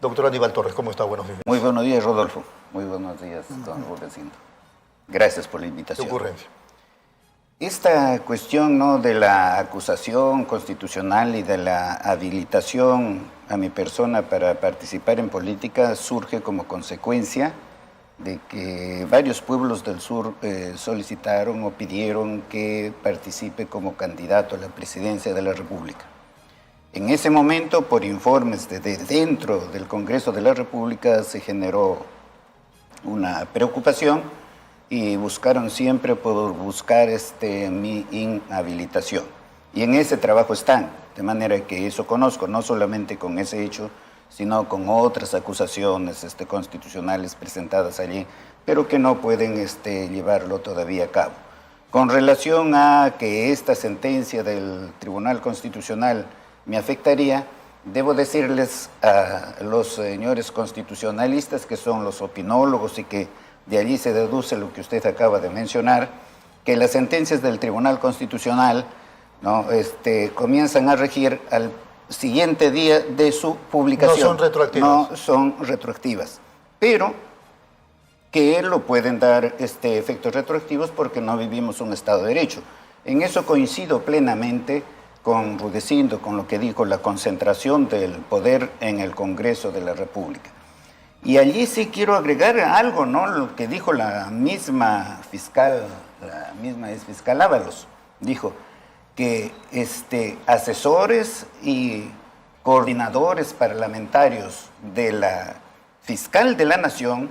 Doctor Aníbal Torres, ¿cómo está? Buenos días. Muy buenos días, Rodolfo. Muy buenos días, don Rudecindo. Gracias por la invitación. ¿Qué ocurrencia? Esta cuestión, ¿no?, de la acusación constitucional y de la habilitación a mi persona para participar en política surge como consecuencia de que varios pueblos del sur solicitaron o pidieron que participe como candidato a la presidencia de la República. En ese momento, por informes de dentro del Congreso de la República, se generó una preocupación y buscaron siempre por buscar mi inhabilitación. Y en ese trabajo están, de manera que eso conozco, no solamente con ese hecho, sino con otras acusaciones constitucionales presentadas allí, pero que no pueden llevarlo todavía a cabo. Con relación a que esta sentencia del Tribunal Constitucional me afectaría, debo decirles a los señores constitucionalistas, que son los opinólogos y que de allí se deduce lo que usted acaba de mencionar, que las sentencias del Tribunal Constitucional, ¿no?, comienzan a regir al siguiente día de su publicación. No son retroactivas. No son retroactivas, pero que lo pueden dar efectos retroactivos porque no vivimos un Estado de Derecho. En eso coincido plenamente con Rudecindo, con lo que dijo la concentración del poder en el Congreso de la República. Y allí sí quiero agregar algo, ¿no?, lo que dijo la misma ex fiscal Ábalos. Dijo que asesores y coordinadores parlamentarios de la fiscal de la Nación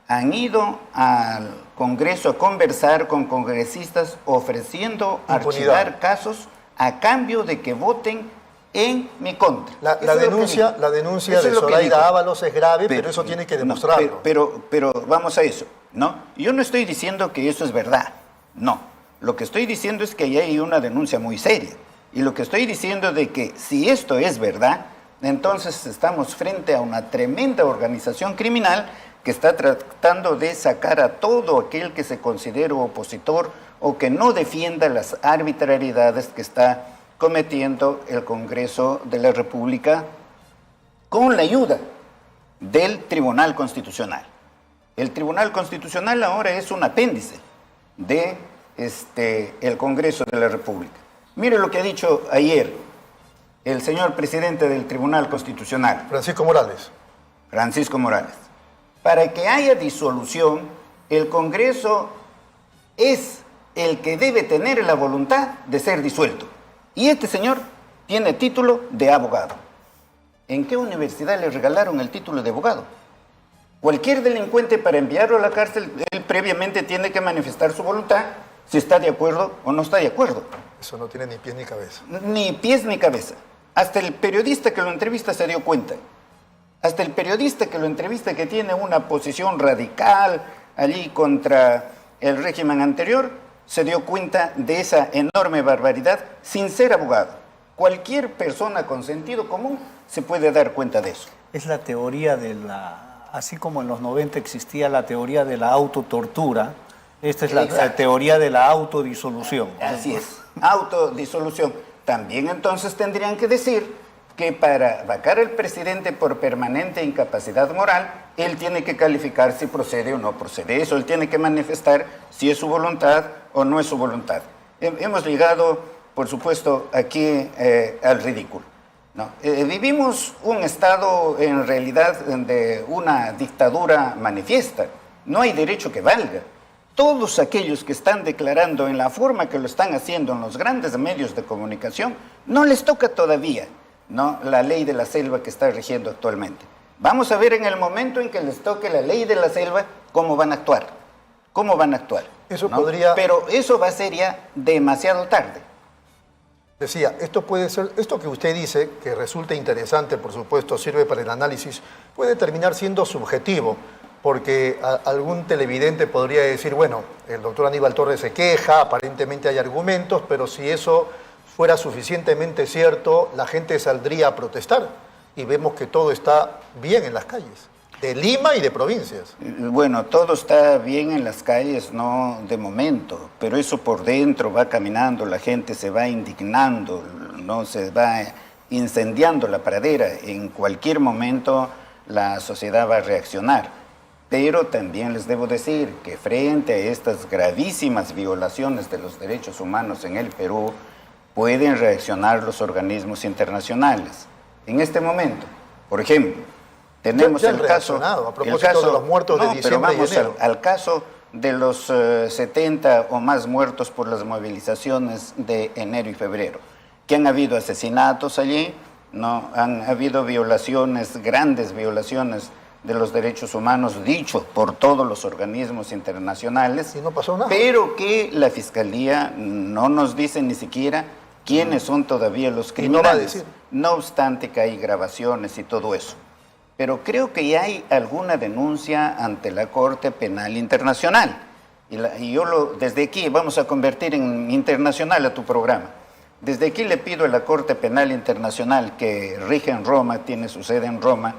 han ido al Congreso a conversar con congresistas ofreciendo archivar casos a cambio de que voten en mi contra. La denuncia de Zoraida Ábalos es grave, pero eso tiene que demostrarlo. Pero vamos a eso, ¿no? Yo no estoy diciendo que eso es verdad, no. Lo que estoy diciendo es que ahí hay una denuncia muy seria. Y lo que estoy diciendo es de que si esto es verdad, entonces estamos frente a una tremenda organización criminal que está tratando de sacar a todo aquel que se considere opositor o que no defienda las arbitrariedades que está cometiendo el Congreso de la República con la ayuda del Tribunal Constitucional. El Tribunal Constitucional ahora es un apéndice de el Congreso de la República. Mire lo que ha dicho ayer el señor presidente del Tribunal Constitucional. Francisco Morales. Francisco Morales. Para que haya disolución, el Congreso es el que debe tener la voluntad de ser disuelto. Y este señor tiene título de abogado. ¿En qué universidad le regalaron el título de abogado? Cualquier delincuente, para enviarlo a la cárcel, él previamente tiene que manifestar su voluntad si está de acuerdo o no está de acuerdo. Eso no tiene ni pies ni cabeza. Ni pies ni cabeza. Hasta el periodista que lo entrevista se dio cuenta. Hasta el periodista que lo entrevista, que tiene una posición radical allí contra el régimen anterior, se dio cuenta de esa enorme barbaridad sin ser abogado. Cualquier persona con sentido común se puede dar cuenta de eso. Es la teoría de así como en los 90 existía la teoría de la autotortura, esta es la teoría de la autodisolución. Así es, autodisolución. También entonces tendrían que decir que para vacar al presidente por permanente incapacidad moral, él tiene que calificar si procede o no procede eso, él tiene que manifestar si es su voluntad o no es su voluntad. Hemos llegado, por supuesto, aquí al ridículo, ¿no? Vivimos un estado en realidad de una dictadura manifiesta, no hay derecho que valga. Todos aquellos que están declarando en la forma que lo están haciendo en los grandes medios de comunicación, no les toca todavía, ¿no?, la ley de la selva que está rigiendo actualmente. Vamos a ver en el momento en que les toque la ley de la selva cómo van a actuar. ¿Cómo van a actuar? Eso ¿no? podría... Pero eso va a ser ya demasiado tarde. Decía, esto puede ser, esto que usted dice, que resulta interesante, por supuesto, sirve para el análisis, puede terminar siendo subjetivo, porque algún televidente podría decir, bueno, el doctor Aníbal Torres se queja, aparentemente hay argumentos, pero si eso fuera suficientemente cierto, la gente saldría a protestar. Y vemos que todo está bien en las calles, de Lima y de provincias. Bueno, todo está bien en las calles, no de momento, pero eso por dentro va caminando, la gente se va indignando, no se va incendiando la pradera. En cualquier momento la sociedad va a reaccionar. Pero también les debo decir que frente a estas gravísimas violaciones de los derechos humanos en el Perú, pueden reaccionar los organismos internacionales. En este momento, por ejemplo, tenemos el caso... A propósito de los muertos de diciembre pero vamos y enero. al caso de los 70 o más muertos por las movilizaciones de enero y febrero, que han habido asesinatos allí, ¿no? Han habido violaciones, grandes violaciones de los derechos humanos, dicho por todos los organismos internacionales, y no pasó nada. Pero que la Fiscalía no nos dice ni siquiera quiénes son todavía los Y no va a criminales. decir. No obstante que hay grabaciones y todo eso. Pero creo que ya hay alguna denuncia ante la Corte Penal Internacional. Y yo desde aquí vamos a convertir en internacional a tu programa. Desde aquí le pido a la Corte Penal Internacional, que rige en Roma, tiene su sede en Roma,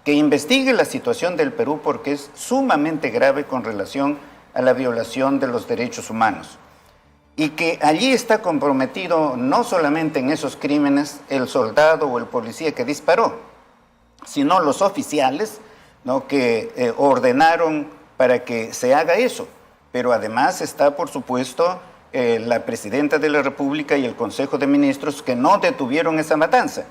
que investigue la situación del Perú porque es sumamente grave con relación a la violación de los derechos humanos. Y que allí está comprometido no solamente en esos crímenes el soldado o el policía que disparó, sino los oficiales, ¿no?, que ordenaron para que se haga eso. Pero además está, por supuesto, la Presidenta de la República y el Consejo de Ministros que no detuvieron esa matanza.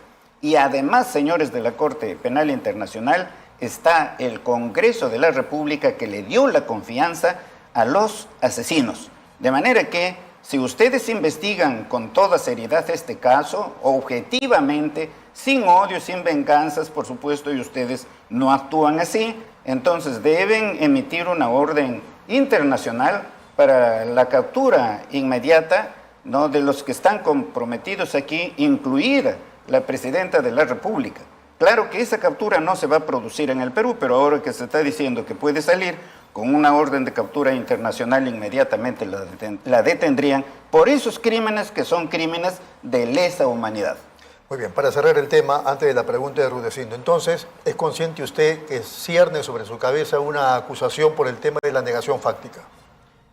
Y además, señores de la Corte Penal Internacional, está el Congreso de la República que le dio la confianza a los asesinos. De manera que, si ustedes investigan con toda seriedad este caso, objetivamente, sin odio, sin venganzas, por supuesto, y ustedes no actúan así, entonces deben emitir una orden internacional para la captura inmediata, ¿no?, de los que están comprometidos aquí, incluida la Presidenta de la República. Claro que esa captura no se va a producir en el Perú, pero ahora que se está diciendo que puede salir con una orden de captura internacional, inmediatamente la detendrían por esos crímenes que son crímenes de lesa humanidad. Muy bien, para cerrar el tema, antes de la pregunta de Rudecindo, entonces, ¿es consciente usted que cierne sobre su cabeza una acusación por el tema de la negación fáctica?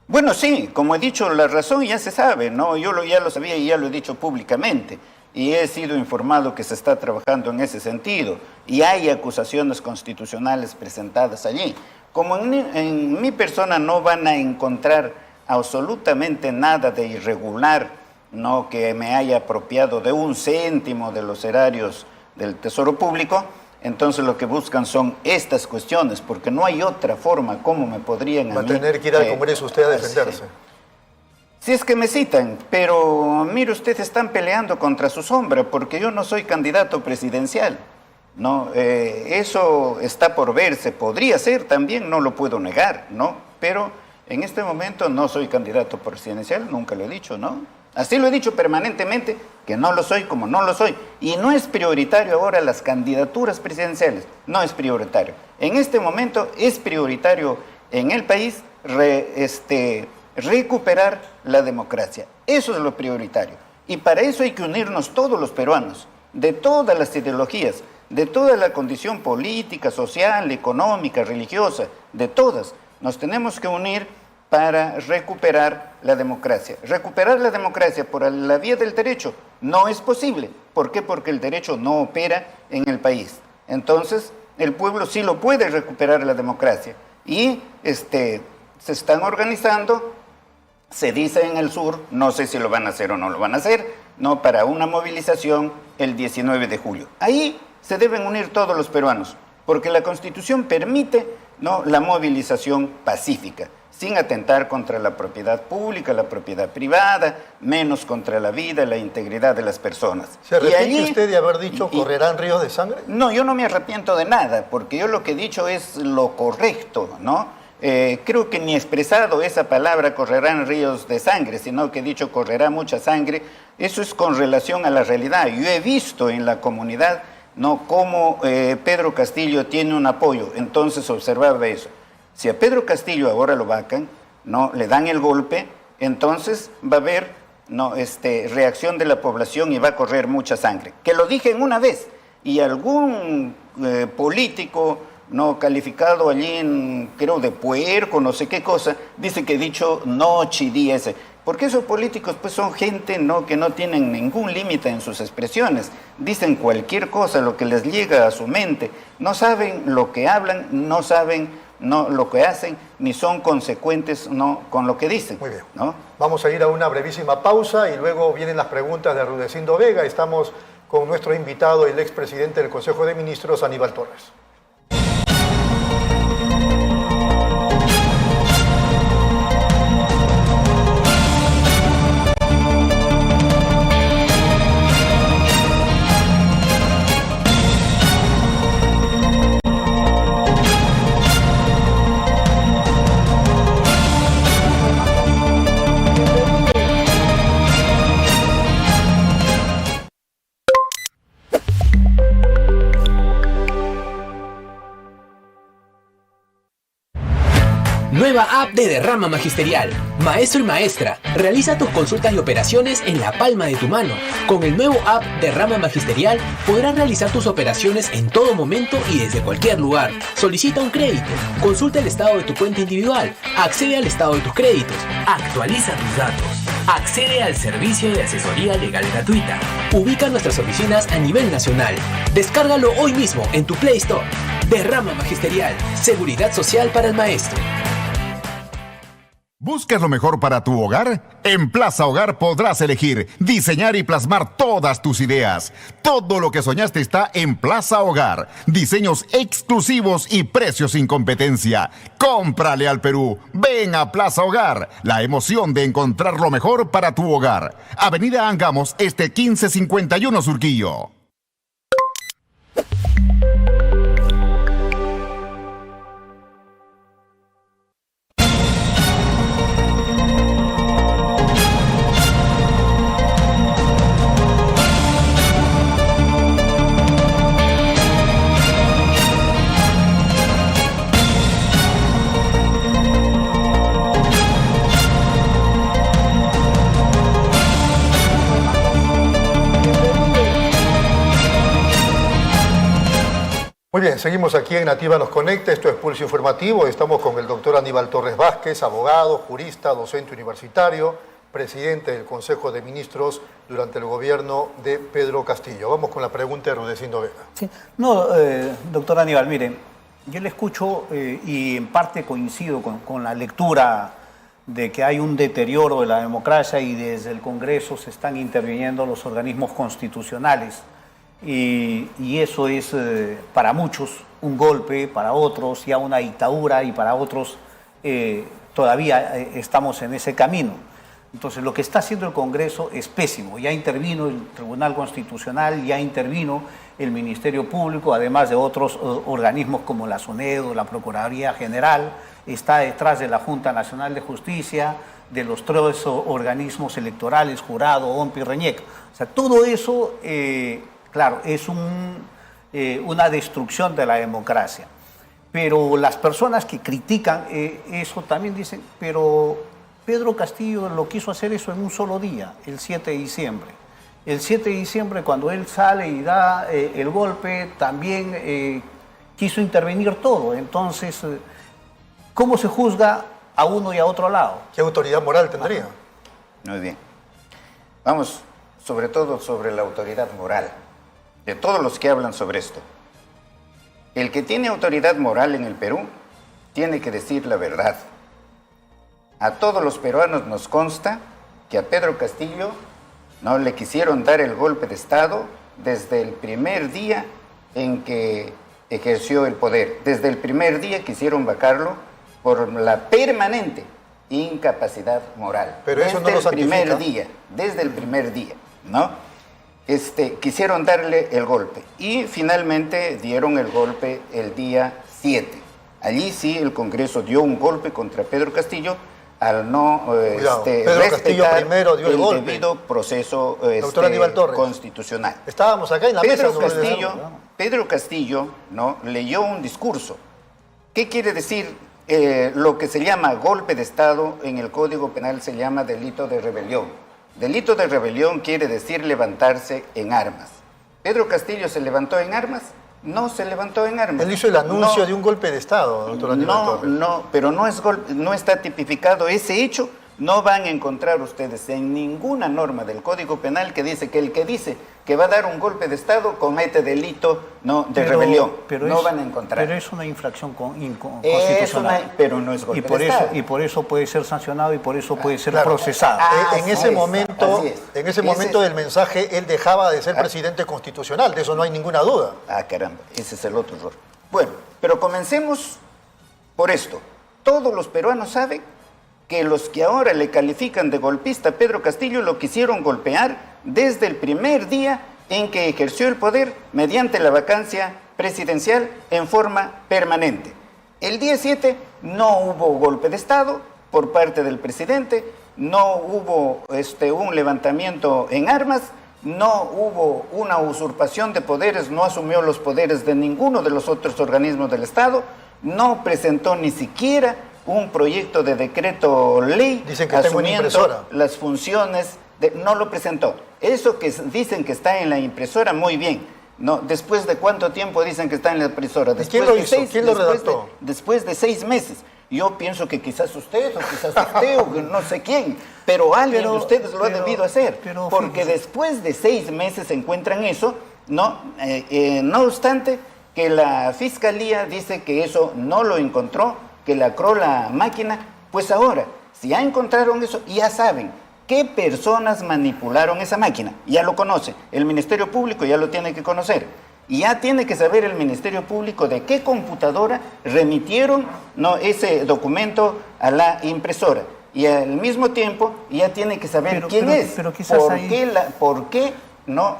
Bueno, sí, como he dicho, la razón ya se sabe, ¿no? Yo ya lo sabía y ya lo he dicho públicamente. Y he sido informado que se está trabajando en ese sentido. Y hay acusaciones constitucionales presentadas allí. Como en mi persona no van a encontrar absolutamente nada de irregular, ¿no?, que me haya apropiado de 1 céntimo de los erarios del Tesoro Público, entonces lo que buscan son estas cuestiones, porque no hay otra forma como me podrían... Va a tener que ir al Congreso usted a defenderse. Si es que me citan, pero mire usted, están peleando contra su sombra, porque yo no soy candidato presidencial, ¿no? Eso está por verse, podría ser también, no lo puedo negar, ¿no? Pero en este momento no soy candidato presidencial, nunca lo he dicho, ¿no? Así lo he dicho permanentemente, que no lo soy como no lo soy. Y no es prioritario ahora las candidaturas presidenciales, no es prioritario. En este momento es prioritario en el país recuperar la democracia. Eso es lo prioritario. Y para eso hay que unirnos todos los peruanos, de todas las ideologías, de toda la condición política, social, económica, religiosa, de todas. Nos tenemos que unir para recuperar la democracia. Recuperar la democracia por la vía del derecho no es posible. ¿Por qué? Porque el derecho no opera en el país. Entonces, el pueblo sí lo puede recuperar la democracia. Y se están organizando, se dice en el sur, no sé si lo van a hacer o no lo van a hacer, no, para una movilización el 19 de julio. Ahí se deben unir todos los peruanos, porque la Constitución permite, ¿no?, la movilización pacífica, sin atentar contra la propiedad pública, la propiedad privada, menos contra la vida, la integridad de las personas. ¿Se arrepiente usted de haber dicho correrán ríos de sangre? No, yo no me arrepiento de nada, porque yo lo que he dicho es lo correcto, ¿no? Creo que ni he expresado esa palabra correrán ríos de sangre, sino que he dicho correrá mucha sangre. Eso es con relación a la realidad. Yo he visto en la comunidad, ¿no?, cómo Pedro Castillo tiene un apoyo, entonces observaba eso. Si a Pedro Castillo ahora lo vacan, ¿no?, le dan el golpe, entonces va a haber, ¿no?, reacción de la población y va a correr mucha sangre. Que lo dije en una vez, y algún político no calificado allí, creo de puerco, no sé qué cosa, dice que he dicho no chidí ese. Porque esos políticos pues son gente que no tienen ningún límite en sus expresiones. Dicen cualquier cosa, lo que les llega a su mente. No saben lo que hablan, no saben lo que hacen, ni son consecuentes con lo que dicen. Muy bien. ¿No? Vamos a ir a una brevísima pausa y luego vienen las preguntas de Rudecindo Vega. Estamos con nuestro invitado, el expresidente del Consejo de Ministros, Aníbal Torres. Nueva app de Derrama Magisterial. Maestro y maestra, realiza tus consultas y operaciones en la palma de tu mano. Con el nuevo app Derrama Magisterial podrás realizar tus operaciones en todo momento y desde cualquier lugar. Solicita un crédito, consulta el estado de tu cuenta individual, accede al estado de tus créditos, actualiza tus datos, accede al servicio de asesoría legal gratuita. Ubica nuestras oficinas a nivel nacional. Descárgalo hoy mismo en tu Play Store. Derrama Magisterial, seguridad social para el maestro. ¿Buscas lo mejor para tu hogar? En Plaza Hogar podrás elegir, diseñar y plasmar todas tus ideas. Todo lo que soñaste está en Plaza Hogar. Diseños exclusivos y precios sin competencia. Cómprale al Perú. Ven a Plaza Hogar. La emoción de encontrar lo mejor para tu hogar. Avenida Angamos, 1551 Surquillo. Muy bien, seguimos aquí en Nativa Nos Conecta, esto es Pulso Informativo, estamos con el doctor Aníbal Torres Vázquez, abogado, jurista, docente universitario, presidente del Consejo de Ministros durante el gobierno de Pedro Castillo. Vamos con la pregunta de Rudecindo Vega. Sí. No, doctor Aníbal, mire, yo le escucho y en parte coincido con la lectura de que hay un deterioro de la democracia y desde el Congreso se están interviniendo los organismos constitucionales. Y eso es para muchos un golpe, para otros ya una dictadura y para otros todavía estamos en ese camino. Entonces lo que está haciendo el Congreso es pésimo. Ya intervino el Tribunal Constitucional, ya intervino el Ministerio Público, además de otros organismos como la SUNEDO, la Procuraduría General, está detrás de la Junta Nacional de Justicia, de los tres organismos electorales, jurado, OMPI y RENIEC. O sea, todo eso... claro, es una destrucción de la democracia. Pero las personas que critican eso también dicen, pero Pedro Castillo lo quiso hacer eso en un solo día, el 7 de diciembre. El 7 de diciembre, cuando él sale y da el golpe, también quiso intervenir todo. Entonces, ¿cómo se juzga a uno y a otro lado? ¿Qué autoridad moral tendría? Muy bien. Vamos, sobre todo sobre la autoridad moral de todos los que hablan sobre esto. El que tiene autoridad moral en el Perú tiene que decir la verdad. A todos los peruanos nos consta que a Pedro Castillo no le quisieron dar el golpe de Estado desde el primer día en que ejerció el poder. Desde el primer día quisieron vacarlo por la permanente incapacidad moral. Pero eso no lo santifica. Desde el primer día, ¿no? Quisieron darle el golpe y finalmente dieron el golpe el día 7. Allí sí el Congreso dio un golpe contra Pedro Castillo al no respetar primero dio el golpe. Debido proceso constitucional. Estábamos acá en la mesa. Pedro Castillo, ¿no?, leyó un discurso. ¿Qué quiere decir? Lo que se llama golpe de Estado en el Código Penal se llama delito de rebelión. Delito de rebelión quiere decir levantarse en armas. ¿Pedro Castillo se levantó en armas? No se levantó en armas. Él hizo el anuncio de un golpe de Estado, doctor Aníbal Torres. Pero no está tipificado ese hecho No van a encontrar ustedes en ninguna norma del Código Penal que dice que el que dice que va a dar un golpe de Estado comete delito de rebelión. No van a encontrar. Pero es una infracción constitucional. Pero no es golpe de Estado. Y por eso puede ser sancionado y por eso puede ser Claro. procesado. En ese momento del mensaje, él dejaba de ser presidente constitucional, de eso no hay ninguna duda. Ah, caramba, ese es el otro error. Bueno, pero comencemos por esto. Todos los peruanos saben que los que ahora le califican de golpista a Pedro Castillo lo quisieron golpear desde el primer día en que ejerció el poder mediante la vacancia presidencial en forma permanente. El día 7 no hubo golpe de Estado por parte del presidente, no hubo un levantamiento en armas, no hubo una usurpación de poderes, no asumió los poderes de ninguno de los otros organismos del Estado, no presentó ni siquiera un proyecto de decreto ley asumiendo las funciones, no lo presentó. Eso que dicen que está en la impresora, muy bien. No, ¿después de cuánto tiempo dicen que está en la impresora? ¿Quién lo hizo? ¿Quién lo redactó? Después de 6 meses. Yo pienso que quizás usted, o quizás usted, o que no sé quién, pero alguien de ustedes lo ha debido hacer. Porque después de 6 meses encuentran eso, no obstante que la Fiscalía dice que eso no lo encontró, que lacró la máquina. Pues ahora, si ya encontraron eso, ya saben qué personas manipularon esa máquina. Ya lo conoce. El Ministerio Público ya lo tiene que conocer. Y ya tiene que saber el Ministerio Público de qué computadora remitieron ese documento a la impresora. Y al mismo tiempo ya tiene que saber quién es. Pero quizás ¿Por qué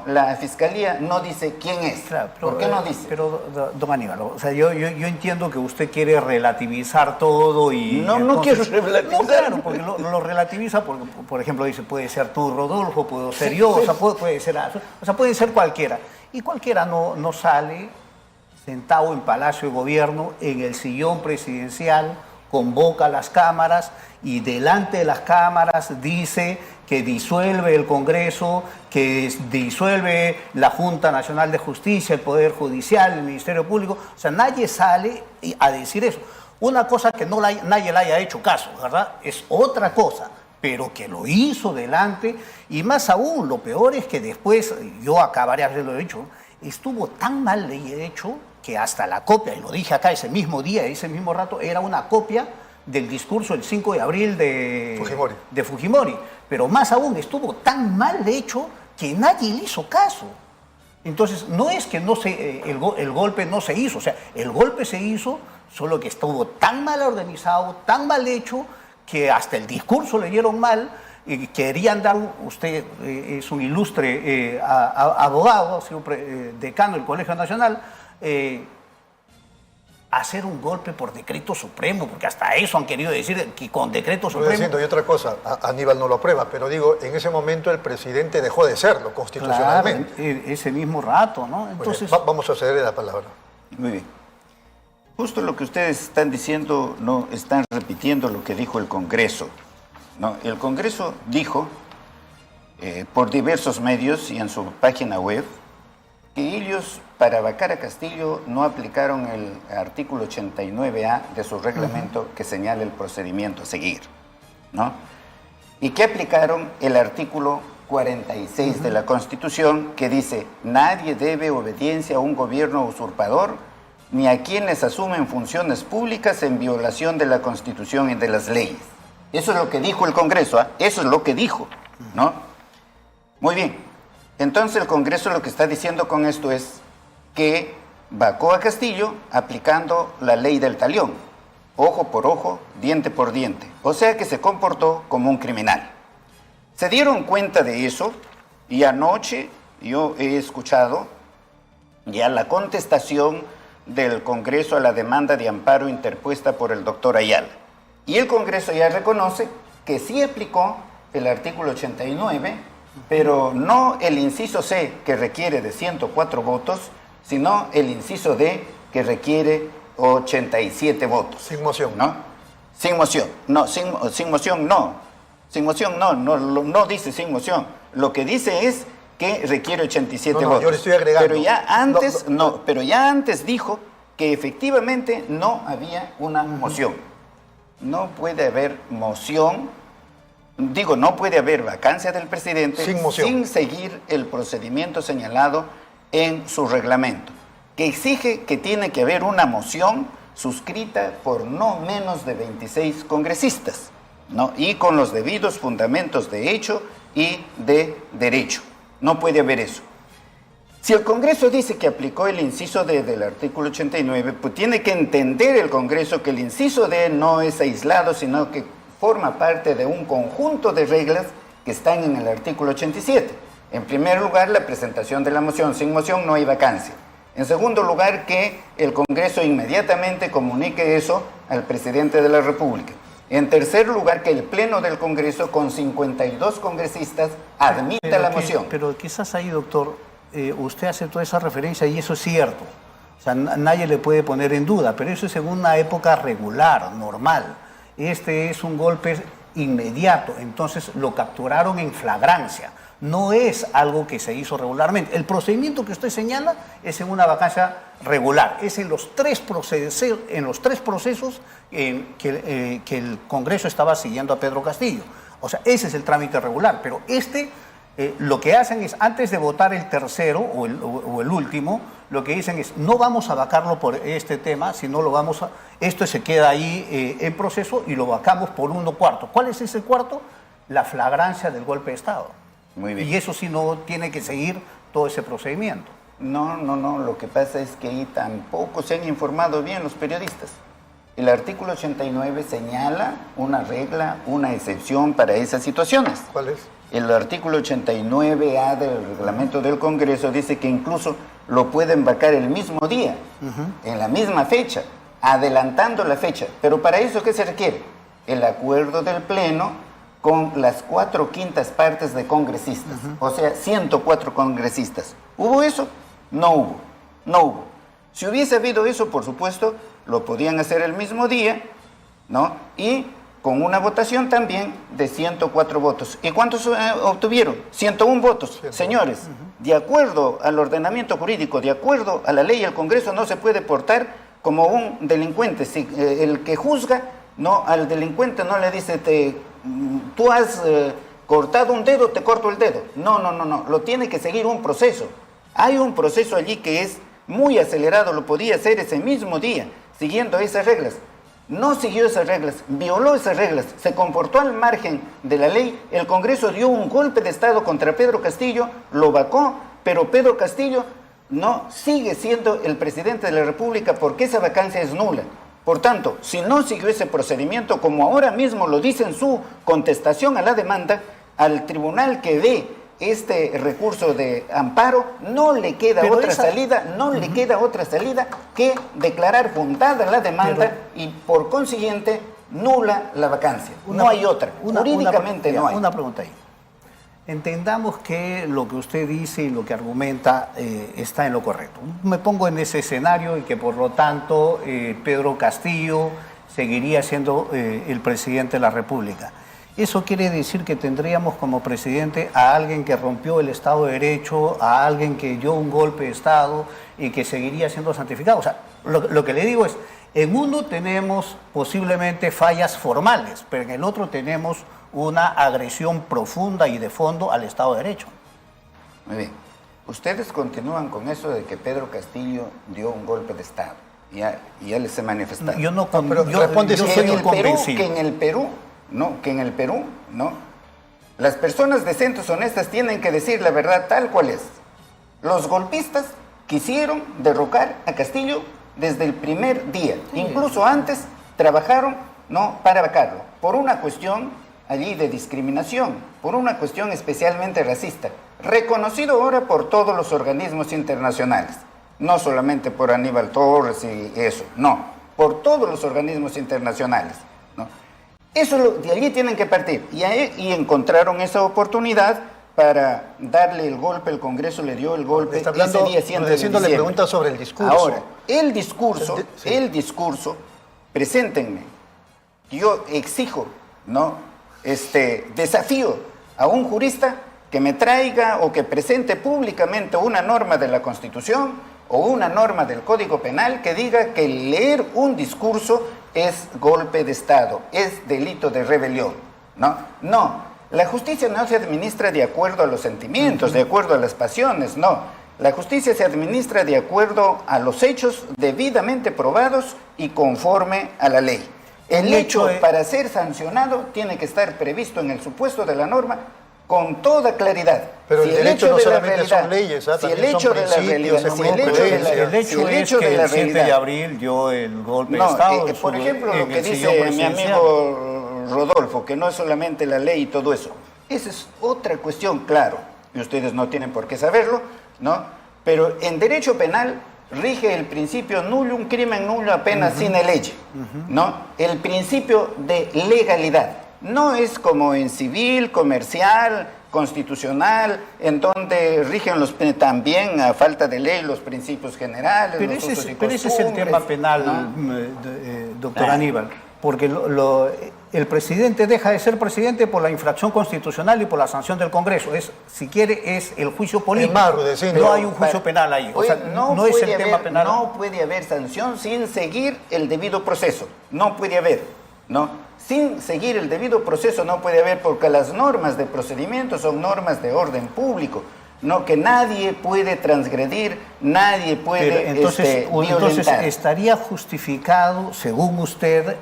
la Fiscalía no dice quién es? Claro, ¿Por qué no dice? Pero, don Aníbal, o sea, yo entiendo que usted quiere relativizar todo y... No quiero relativizar. No, claro, porque lo relativiza, porque, por ejemplo, dice, puede ser tú, Rodolfo, puedo ser yo, o sea, puede ser cualquiera. Y cualquiera no sale sentado en Palacio de Gobierno, en el sillón presidencial, convoca a las cámaras y delante de las cámaras dice que disuelve el Congreso, que disuelve la Junta Nacional de Justicia, el Poder Judicial, el Ministerio Público. O sea, nadie sale a decir eso. Una cosa que nadie le haya hecho caso, ¿verdad? Es otra cosa, pero que lo hizo delante. Y más aún, lo peor es que después, yo acá varias veces lo he dicho, estuvo tan mal hecho que hasta la copia, y lo dije acá ese mismo día, ese mismo rato, era una copia del discurso del 5 de abril de Fujimori. Pero más aún, estuvo tan mal hecho que nadie le hizo caso. Entonces, no es que el golpe no se hizo, o sea, el golpe se hizo, solo que estuvo tan mal organizado, tan mal hecho, que hasta el discurso le dieron mal. Querían dar, usted es un ilustre abogado, ha sido decano del Colegio Nacional, hacer un golpe por decreto supremo, porque hasta eso han querido decir, que con decreto supremo... Estoy diciendo, y otra cosa, Aníbal no lo aprueba, pero digo, en ese momento el presidente dejó de serlo constitucionalmente. Claro, ese mismo rato, ¿no? Entonces... Vamos a cederle la palabra. Muy bien. Justo lo que ustedes están diciendo, no están repitiendo lo que dijo el Congreso. No, el Congreso dijo, por diversos medios y en su página web, que ellos, para vacar a Castillo, no aplicaron el artículo 89A de su reglamento que señala el procedimiento a seguir, ¿no? Y que aplicaron el artículo 46 de la Constitución, que dice, nadie debe obediencia a un gobierno usurpador, ni a quienes asumen funciones públicas en violación de la Constitución y de las leyes. Eso es lo que dijo el Congreso, eso es lo que dijo, ¿no? Muy bien, entonces el Congreso lo que está diciendo con esto es que vacó a Castillo aplicando la ley del talión, ojo por ojo, diente por diente, o sea que se comportó como un criminal. Se dieron cuenta de eso y anoche yo he escuchado ya la contestación del Congreso a la demanda de amparo interpuesta por el doctor Ayala. Y el Congreso ya reconoce que sí aplicó el artículo 89, pero no el inciso C, que requiere de 104 votos, sino el inciso D, que requiere 87 votos. Sin moción. ¿No? Sin moción. No, sin moción no. Sin moción no dice sin moción. Lo que dice es que requiere 87 votos. Yo le estoy agregando. Pero ya antes dijo que efectivamente no había una moción. No puede haber moción digo, no puede haber vacancia del presidente Sin moción. sin seguir el procedimiento señalado en su reglamento, que exige que tiene que haber una moción suscrita por no menos de 26 congresistas, ¿no? Y con los debidos fundamentos de hecho y de derecho. No puede haber eso. Si el Congreso dice que aplicó el inciso D del artículo 89, pues tiene que entender el Congreso que el inciso D no es aislado, sino que forma parte de un conjunto de reglas que están en el artículo 87. En primer lugar, la presentación de la moción. Sin moción no hay vacancia. En segundo lugar, que el Congreso inmediatamente comunique eso al presidente de la República. En tercer lugar, que el Pleno del Congreso, con 52 congresistas, admita la moción. Pero quizás ahí, doctor, usted hace toda esa referencia y eso es cierto. O sea, nadie le puede poner en duda, pero eso es en una época regular, normal. Este es un golpe inmediato, entonces lo capturaron en flagrancia. No es algo que se hizo regularmente. El procedimiento que usted señala es en una vacancia regular. Es en los tres procesos que el Congreso estaba siguiendo a Pedro Castillo. O sea, ese es el trámite regular. Pero lo que hacen es, antes de votar el tercero o el último, lo que dicen es, no vamos a vacarlo por este tema, sino esto se queda ahí en proceso y lo vacamos por 1/4. ¿Cuál es ese cuarto? La flagrancia del golpe de Estado. Muy bien. Y eso sí no tiene que seguir todo ese procedimiento. No, lo que pasa es que ahí tampoco se han informado bien los periodistas. El artículo 89 señala una regla, una excepción para esas situaciones. ¿Cuál es? El artículo 89A del reglamento del Congreso dice que incluso lo pueden vacar el mismo día, en la misma fecha, adelantando la fecha. Pero para eso, ¿qué se requiere? El acuerdo del Pleno con las 4/5 partes de congresistas, o sea, 104 congresistas. ¿Hubo eso? No hubo. Si hubiese habido eso, por supuesto, lo podían hacer el mismo día, ¿no? Y con una votación también de 104 votos. ¿Y cuántos obtuvieron? 101 votos. 101. Señores, de acuerdo al ordenamiento jurídico, de acuerdo a la ley, el Congreso no se puede portar como un delincuente. Si, el que juzga, no, al delincuente no le dice, tú has cortado un dedo, te corto el dedo. No, lo tiene que seguir un proceso. Hay un proceso allí que es muy acelerado, lo podía hacer ese mismo día, siguiendo esas reglas. No siguió esas reglas, violó esas reglas, se comportó al margen de la ley. El Congreso dio un golpe de Estado contra Pedro Castillo, lo vacó, pero Pedro Castillo no sigue siendo el presidente de la República porque esa vacancia es nula. Por tanto, si no siguió ese procedimiento, como ahora mismo lo dice en su contestación a la demanda, al tribunal que ve este recurso de amparo, no le queda otra salida que declarar fundada la demanda y por consiguiente nula la vacancia. No hay otra. Jurídicamente no hay. Una pregunta ahí. Entendamos que lo que usted dice y lo que argumenta está en lo correcto. Me pongo en ese escenario y que por lo tanto Pedro Castillo seguiría siendo el presidente de la República. Eso quiere decir que tendríamos como presidente a alguien que rompió el Estado de Derecho, a alguien que dio un golpe de Estado y que seguiría siendo santificado. O sea, lo que le digo es, en uno tenemos posiblemente fallas formales, pero en el otro tenemos una agresión profunda y de fondo al Estado de Derecho. Muy bien. Ustedes continúan con eso de que Pedro Castillo dio un golpe de Estado. Ya les he manifestado. Yo no, pero responde yo si soy en convencido. Que en el Perú, las personas decentes, honestas, tienen que decir la verdad tal cual es. Los golpistas quisieron derrocar a Castillo desde el primer día. Incluso antes trabajaron para vacarlo, por una cuestión allí de discriminación, por una cuestión especialmente racista, reconocido ahora por todos los organismos internacionales, no solamente por Aníbal Torres y eso, no, por todos los organismos internacionales, ¿no? Eso de allí tienen que partir, y encontraron esa oportunidad para darle el golpe. El Congreso le dio el golpe Está hablando, ese día 100 de haciéndole diciembre. preguntas sobre el discurso. Ahora, el discurso, preséntenme. Yo exijo, desafío a un jurista que me traiga o que presente públicamente una norma de la Constitución o una norma del Código Penal que diga que leer un discurso es golpe de Estado, es delito de rebelión. No, La justicia no se administra de acuerdo a los sentimientos, de acuerdo a las pasiones, no. La justicia se administra de acuerdo a los hechos debidamente probados y conforme a la ley. El hecho para ser sancionado tiene que estar previsto en el supuesto de la norma con toda claridad. Pero el derecho no solamente son leyes, si el hecho de la realidad, el hecho es que el 7 de abril dio el golpe de Estado. Por ejemplo, lo que dice mi amigo Rodolfo, que no es solamente la ley y todo eso. Esa es otra cuestión, claro, y ustedes no tienen por qué saberlo, ¿no? Pero en derecho penal rige el principio nullum crimen nullo apenas sine lege, ¿no? El principio de legalidad. No es como en civil, comercial, constitucional, en donde rigen también a falta de ley los principios generales. Pero ese es el tema penal, ¿no? Doctor Aníbal, porque el presidente deja de ser presidente por la infracción constitucional y por la sanción del Congreso. Si quiere, es el juicio político. No hay un juicio penal ahí. O sea, no es el tema penal. No puede haber sanción sin seguir el debido proceso. No puede haber, ¿no? Sin seguir el debido proceso no puede haber, porque las normas de procedimiento son normas de orden público, no, que nadie puede transgredir, nadie puede entonces violentar. ¿Estaría justificado, según usted,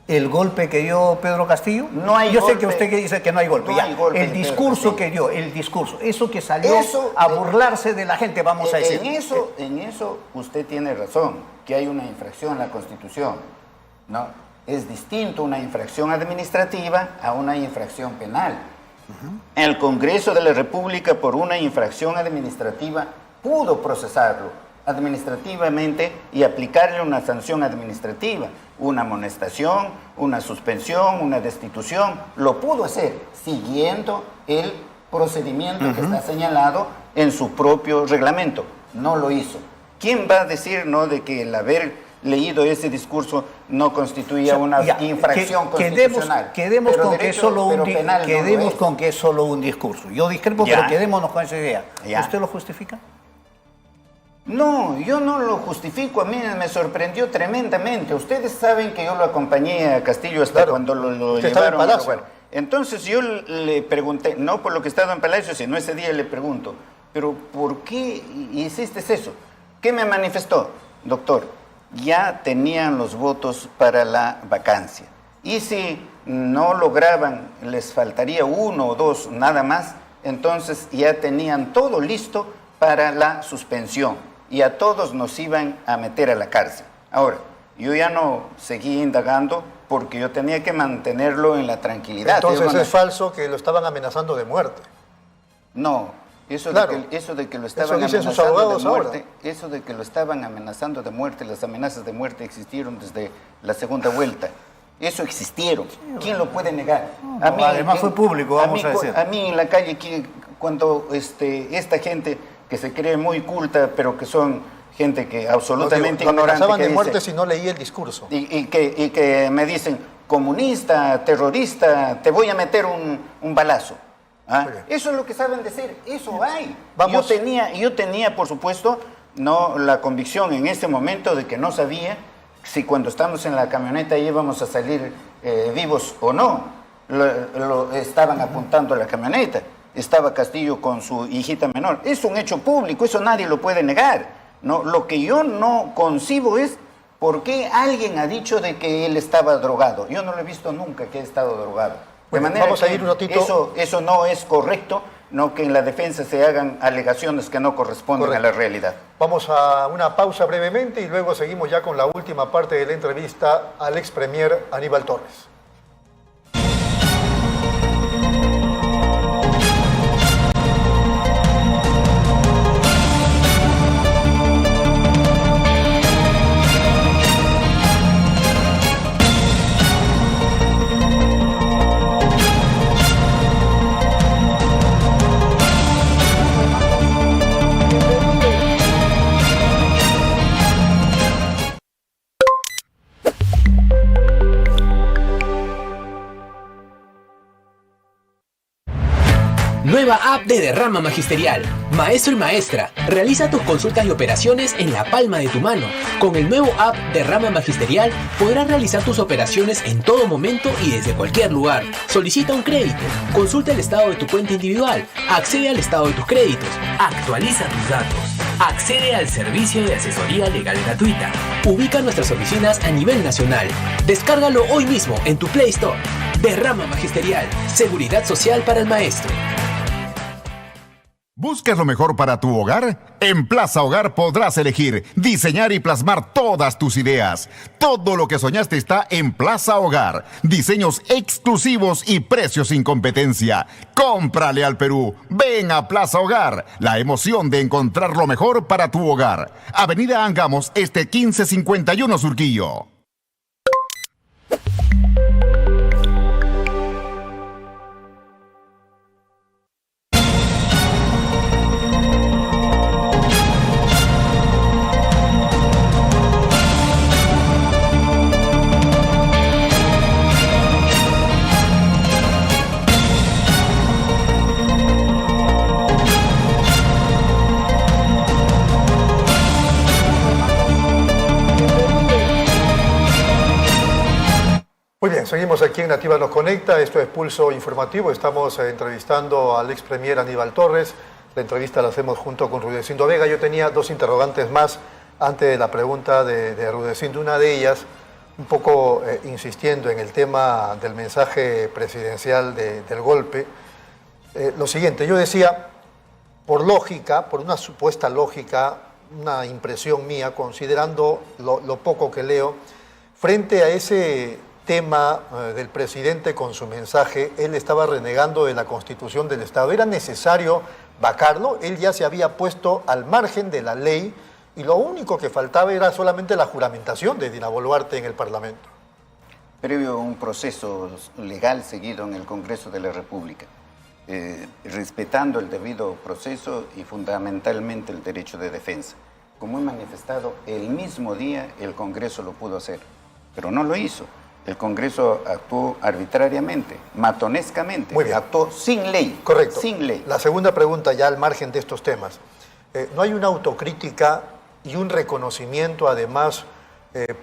el golpe que dio Pedro Castillo? No hay Yo golpe. sé que usted dice que no hay golpe. No hay golpe el discurso que dio, eso que salió a burlarse de la gente, vamos a decir. En eso usted tiene razón, que hay una infracción en la Constitución, ¿no? Es distinto una infracción administrativa a una infracción penal. El Congreso de la República, por una infracción administrativa, pudo procesarlo administrativamente y aplicarle una sanción administrativa, una amonestación, una suspensión, una destitución. Lo pudo hacer siguiendo el procedimiento que está señalado en su propio reglamento. No lo hizo. ¿Quién va a decir, no, de que el haber leído ese discurso no constituía una infracción constitucional? Quedemos con que es solo un discurso. Yo discrepo, pero quedémonos con esa idea. ¿Usted lo justifica? No, yo no lo justifico. A mí me sorprendió tremendamente. Ustedes saben que yo lo acompañé a Castillo hasta cuando lo llevaron al lugar. Entonces yo le pregunté, no por lo que estaba en Palacio, sino ese día le pregunto, pero ¿por qué hiciste eso? ¿Qué me manifestó? Doctor, ya tenían los votos para la vacancia. Y si no lograban, les faltaría 1 o 2 nada más, entonces ya tenían todo listo para la suspensión. Y a todos nos iban a meter a la cárcel. Ahora, yo ya no seguí indagando porque yo tenía que mantenerlo en la tranquilidad. Entonces es falso que lo estaban amenazando de muerte. No. Eso de que lo estaban amenazando de muerte, eso de que lo estaban amenazando de muerte, las amenazas de muerte existieron desde la segunda vuelta. Eso existieron. ¿Quién lo puede negar? Además fue público, vamos a decir. A mí en la calle, cuando esta gente que se cree muy culta, pero que son gente que absolutamente ignorante, amenazaban de muerte si no leía el discurso. Y que me dicen, comunista, terrorista, te voy a meter un balazo. Eso es lo que saben decir, eso hay. Yo tenía, por supuesto, no la convicción en ese momento de que no sabía si cuando estamos en la camioneta íbamos a salir vivos o no. Lo estaban apuntando a la camioneta. Estaba Castillo con su hijita menor. Es un hecho público, eso nadie lo puede negar, ¿no? Lo que yo no concibo es por qué alguien ha dicho de que él estaba drogado. Yo no lo he visto nunca que he estado drogado. Bueno, vamos a ir un ratito. Eso no es correcto, no que en la defensa se hagan alegaciones que no corresponden a la realidad. Vamos a una pausa brevemente y luego seguimos ya con la última parte de la entrevista al ex premier Aníbal Torres. Nueva app de Derrama Magisterial. Maestro y maestra, realiza tus consultas y operaciones en la palma de tu mano. Con el nuevo app Derrama Magisterial podrás realizar tus operaciones en todo momento y desde cualquier lugar. Solicita un crédito, consulta el estado de tu cuenta individual, accede al estado de tus créditos, actualiza tus datos, accede al servicio de asesoría legal gratuita. Ubica nuestras oficinas a nivel nacional. Descárgalo hoy mismo en tu Play Store. Derrama Magisterial, seguridad social para el maestro. ¿Buscas lo mejor para tu hogar? En Plaza Hogar podrás elegir, diseñar y plasmar todas tus ideas. Todo lo que soñaste está en Plaza Hogar. Diseños exclusivos y precios sin competencia. ¡Cómprale al Perú! Ven a Plaza Hogar. La emoción de encontrar lo mejor para tu hogar. Avenida Angamos, 1551 Surquillo. Muy bien, seguimos aquí en Nativa Nos Conecta, esto es Pulso Informativo, estamos entrevistando al ex premier Aníbal Torres, la entrevista la hacemos junto con Rudecindo Vega. Yo tenía dos interrogantes más antes de la pregunta de Rudecindo, una de ellas un poco insistiendo en el tema del mensaje presidencial del golpe. Lo siguiente, yo decía, por lógica, por una supuesta lógica, una impresión mía, considerando lo poco que leo, frente a ese tema del presidente con su mensaje, él estaba renegando de la Constitución del Estado. ¿Era necesario vacarlo? Él ya se había puesto al margen de la ley y lo único que faltaba era solamente la juramentación de Dina Boluarte en el Parlamento. Previo a un proceso legal seguido en el Congreso de la República, respetando el debido proceso y fundamentalmente el derecho de defensa. Como he manifestado, el mismo día el Congreso lo pudo hacer, pero no lo hizo. El Congreso actuó arbitrariamente, matonescamente, actuó sin ley. Correcto. Sin ley. La segunda pregunta, ya al margen de estos temas. ¿No hay una autocrítica y un reconocimiento, además,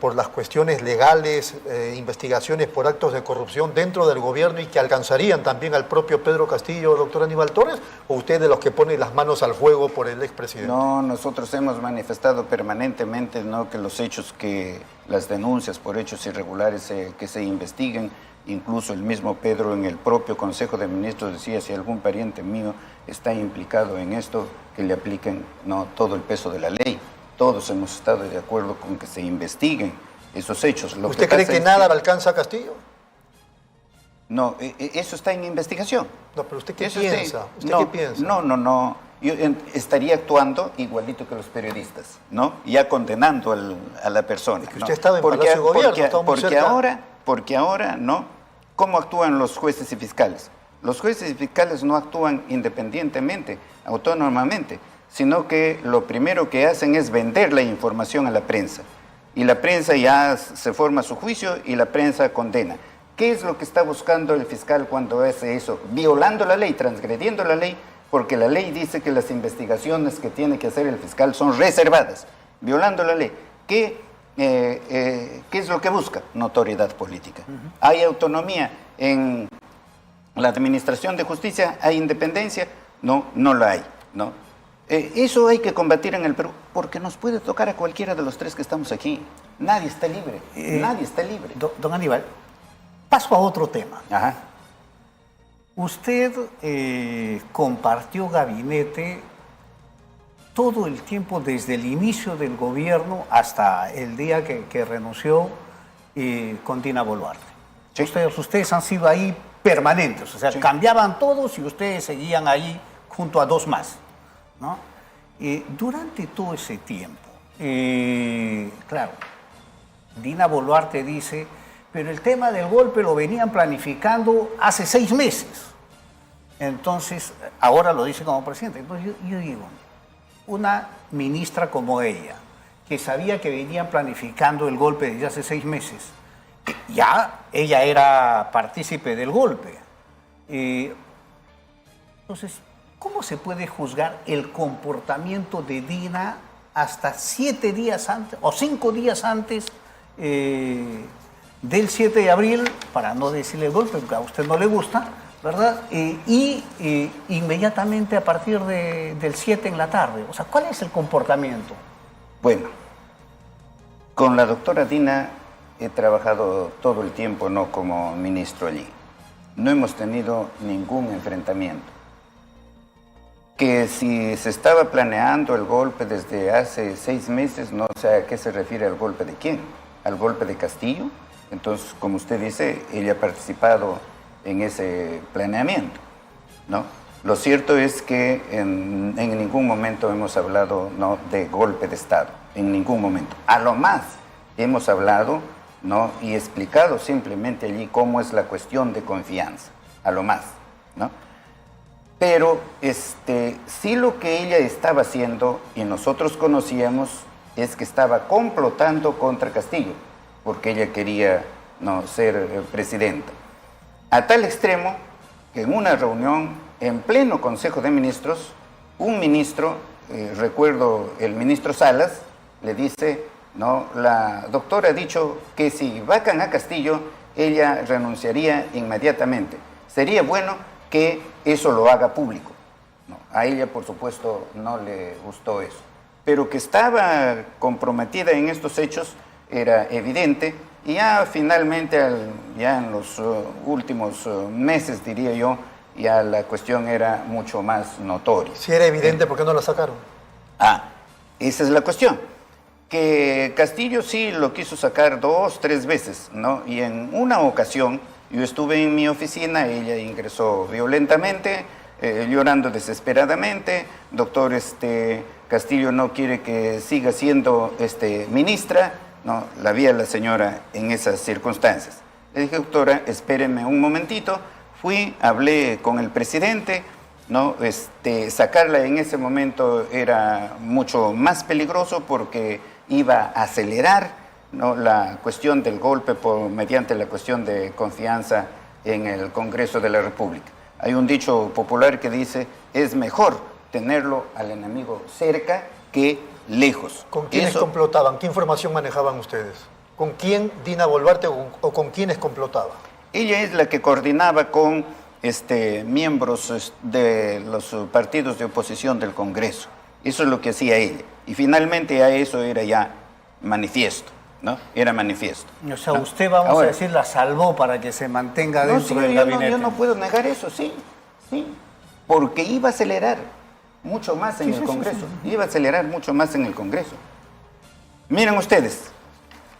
por las cuestiones legales, investigaciones por actos de corrupción dentro del gobierno y que alcanzarían también al propio Pedro Castillo, doctor Aníbal Torres? ¿O usted de los que pone las manos al fuego por el expresidente? No, nosotros hemos manifestado permanentemente, ¿no?, que los hechos las denuncias por hechos irregulares que se investiguen, incluso el mismo Pedro en el propio Consejo de Ministros decía, si algún pariente mío está implicado en esto, que le apliquen, ¿no?, todo el peso de la ley. Todos hemos estado de acuerdo con que se investiguen esos hechos. ¿Usted cree que nada alcanza a Castillo? No, eso está en investigación. No, pero ¿usted qué piensa? ¿Qué piensa? No. Yo estaría actuando igualito que los periodistas, ¿no? Ya condenando a la persona. Es que usted estaba en Palacio de Gobierno, porque ahora, ¿no? ¿Cómo actúan los jueces y fiscales? Los jueces y fiscales no actúan independientemente, autónomamente, sino que lo primero que hacen es vender la información a la prensa. Y la prensa ya se forma su juicio y la prensa condena. ¿Qué es lo que está buscando el fiscal cuando hace eso? Violando la ley, transgrediendo la ley, porque la ley dice que las investigaciones que tiene que hacer el fiscal son reservadas. Violando la ley. ¿Qué es lo que busca? Notoriedad política. ¿Hay autonomía en la administración de justicia? ¿Hay independencia? No, no la hay, ¿no? Eso hay que combatir en el Perú, porque nos puede tocar a cualquiera de los tres que estamos aquí. Nadie está libre, nadie está libre. Don Aníbal, paso a otro tema. Ajá. Usted compartió gabinete todo el tiempo desde el inicio del gobierno hasta el día que renunció con Dina Boluarte. Sí. Ustedes han sido ahí permanentes, o sea, sí, cambiaban todos y ustedes seguían ahí junto a dos más, ¿no? Durante todo ese tiempo, claro, Dina Boluarte dice, pero el tema del golpe lo venían planificando hace 6 meses. Entonces, ahora lo dice como presidente. Entonces yo digo, una ministra como ella, que sabía que venían planificando el golpe desde hace 6 meses, ya ella era partícipe del golpe. Entonces, ¿cómo se puede juzgar el comportamiento de Dina hasta 7 días antes o 5 días antes del 7 de abril, para no decirle el golpe, porque a usted no le gusta, ¿verdad? Inmediatamente a partir del 7 en la tarde. O sea, ¿cuál es el comportamiento? Bueno, con la doctora Dina he trabajado todo el tiempo, no como ministro allí. No hemos tenido ningún enfrentamiento. Que si se estaba planeando el golpe desde hace 6 meses, no sé a qué se refiere al golpe de quién, al golpe de Castillo. Entonces, como usted dice, ella ha participado en ese planeamiento, ¿no? Lo cierto es que en ningún momento hemos hablado, ¿no?, de golpe de Estado, en ningún momento. A lo más hemos hablado, ¿no?, y explicado simplemente allí cómo es la cuestión de confianza, a lo más, ¿no? Pero sí, lo que ella estaba haciendo, y nosotros conocíamos, es que estaba complotando contra Castillo, porque ella quería, ¿no?, ser presidenta. A tal extremo que en una reunión, en pleno Consejo de Ministros, un ministro, recuerdo el ministro Salas, le dice, no, la doctora ha dicho que si vacan a Castillo, ella renunciaría inmediatamente. Sería bueno que eso lo haga público. No, a ella, por supuesto, no le gustó eso. Pero que estaba comprometida en estos hechos era evidente, y ya finalmente, ya en los últimos meses, diría yo, ya la cuestión era mucho más notoria. Si era evidente, ¿por qué no la sacaron? Esa es la cuestión. Que Castillo sí lo quiso sacar 2, 3 veces, ¿no? Y en una ocasión, yo estuve en mi oficina, ella ingresó violentamente, llorando desesperadamente. Doctor, Castillo no quiere que siga siendo ministra, ¿no? La vi a la señora en esas circunstancias. Le dije, doctora, espéreme un momentito. Fui, hablé con el presidente, ¿no? Sacarla en ese momento era mucho más peligroso porque iba a acelerar, ¿no?, la cuestión del golpe mediante la cuestión de confianza en el Congreso de la República. Hay un dicho popular que dice, es mejor tenerlo al enemigo cerca que lejos. ¿Con quiénes complotaban? ¿Qué información manejaban ustedes? ¿Con quién Dina Boluarte o con quiénes complotaba? Ella es la que coordinaba con miembros de los partidos de oposición del Congreso. Eso es lo que hacía ella. Y finalmente a eso era ya manifiesto, ¿no? Era manifiesto. O sea, usted, vamos a decir, la salvó para que se mantenga dentro del gabinete. Yo no puedo negar eso, sí. Porque iba a acelerar mucho más en el Congreso. Iba a acelerar mucho más en el Congreso. Miren ustedes,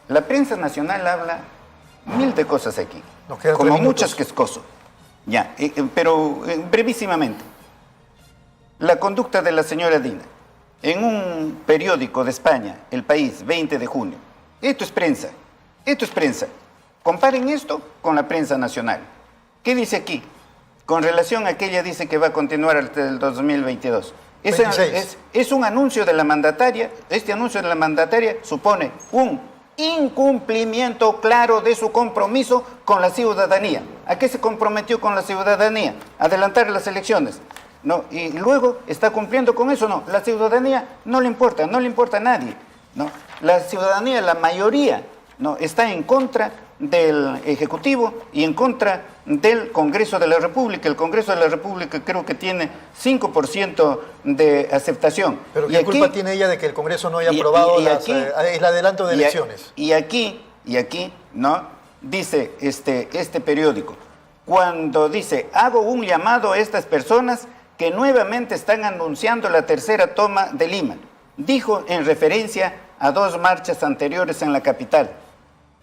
la prensa nacional habla 1000 de cosas aquí. Como muchas que escozo. Ya, pero brevísimamente. La conducta de la señora Dina. En un periódico de España, El País, 20 de junio. Esto es prensa. Comparen esto con la prensa nacional. ¿Qué dice aquí? Con relación a que ella dice que va a continuar hasta el 2022. Es un anuncio de la mandataria. Este anuncio de la mandataria supone un incumplimiento claro de su compromiso con la ciudadanía. ¿A qué se comprometió con la ciudadanía? Adelantar las elecciones. No, y luego está cumpliendo con eso. No, la ciudadanía no le importa a nadie. No, la ciudadanía, la mayoría, no, está en contra del Ejecutivo y en contra del Congreso de la República. El Congreso de la República creo que tiene 5% de aceptación. ¿Pero qué culpa tiene ella de que el Congreso no haya aprobado el adelanto de elecciones? Y aquí, ¿no?, dice este periódico, cuando dice, hago un llamado a estas personas que nuevamente están anunciando la tercera toma de Lima. Dijo en referencia a 2 marchas anteriores en la capital.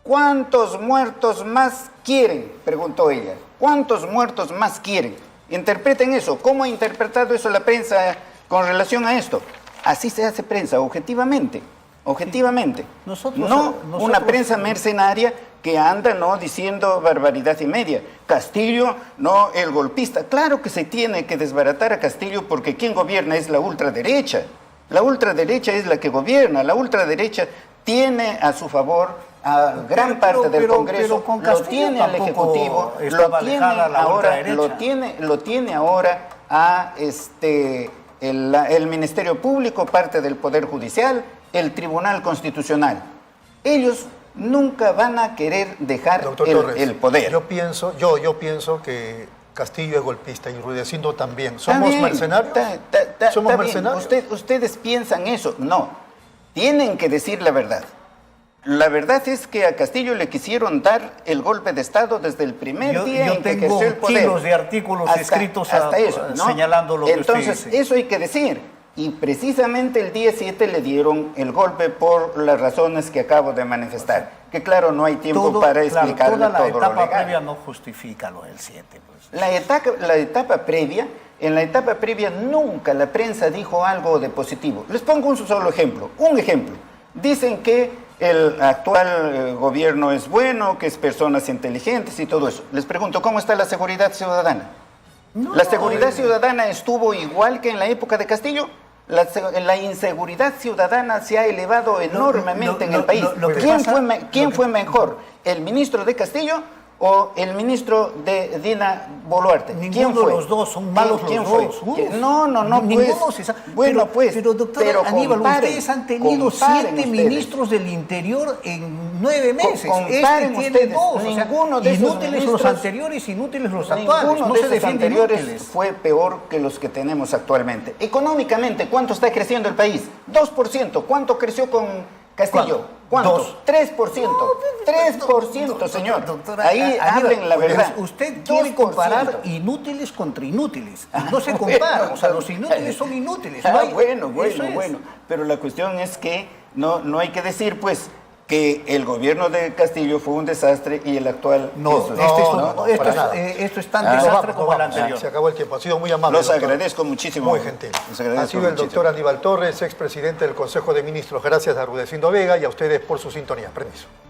¿Cuántos muertos más quieren?, preguntó ella. ¿Cuántos muertos más quieren? Interpreten eso. ¿Cómo ha interpretado eso la prensa con relación a esto? Así se hace prensa, objetivamente. No una prensa mercenaria que anda, ¿no?, diciendo barbaridad y media. Castillo, no, el golpista. Claro que se tiene que desbaratar a Castillo porque quien gobierna es la ultraderecha. La ultraderecha es la que gobierna. La ultraderecha tiene a su favor a gran parte del Congreso, lo tiene al Ejecutivo, lo tiene ahora a el Ministerio Público, parte del Poder Judicial, el Tribunal Constitucional. Ellos nunca van a querer dejar Doctor Torres, el poder. Yo pienso que Castillo es golpista y Rudecindo también. ¿Somos mercenarios? ¿Somos mercenarios? Ustedes piensan eso. No, tienen que decir la verdad. La verdad es que a Castillo le quisieron dar el golpe de Estado desde el primer día en que ejerció el poder. Yo tengo kilos de artículos escritos señalando lo que usted dice. Entonces, eso hay que decir. Y precisamente el día 7 le dieron el golpe por las razones que acabo de manifestar. Que claro, no hay tiempo para explicarle toda la todo lo etapa legal. previa no justifica lo del 7. Pues. En la etapa previa nunca la prensa dijo algo de positivo. Les pongo un solo ejemplo. Un ejemplo. Dicen que el actual gobierno es bueno, que es personas inteligentes y todo eso. Les pregunto, ¿cómo está la seguridad ciudadana? ¿La seguridad ciudadana estuvo igual que en la época de Castillo? La inseguridad ciudadana se ha elevado enormemente en el país. ¿Quién fue mejor? ¿El ministro de Castillo o el ministro de Dina Boluarte? Ninguno de los dos, son malos los dos. No, ninguno pues. Bueno, pues. Pero doctor Aníbal, ustedes han tenido 7 ministros del Interior en 9 meses. Comparen tiene ustedes, 2. ninguno de esos inútiles los ministros, anteriores, inútiles los actuales. Ninguno No de se esos defienden anteriores inútiles. fue peor que los que tenemos actualmente. Económicamente, ¿cuánto está creciendo el país? 2%. ¿Cuánto creció con Castillo? ¿Cuánto? 3%. 3%, señor. Doctora, Ahí hablen la verdad. Usted quiere 2%. comparar inútiles contra inútiles. No se compara. O sea, los inútiles son inútiles. Bueno. Pero la cuestión es que no hay que decir, pues, que el gobierno de Castillo fue un desastre y el actual esto es tan desastre como el anterior. Se acabó el tiempo. Ha sido muy amable. Los doctor. agradezco muchísimo. Muy gentil. Ha sido el doctor Aníbal Torres, expresidente del Consejo de Ministros. Gracias a Rudecindo Vega y a ustedes por su sintonía. Permiso.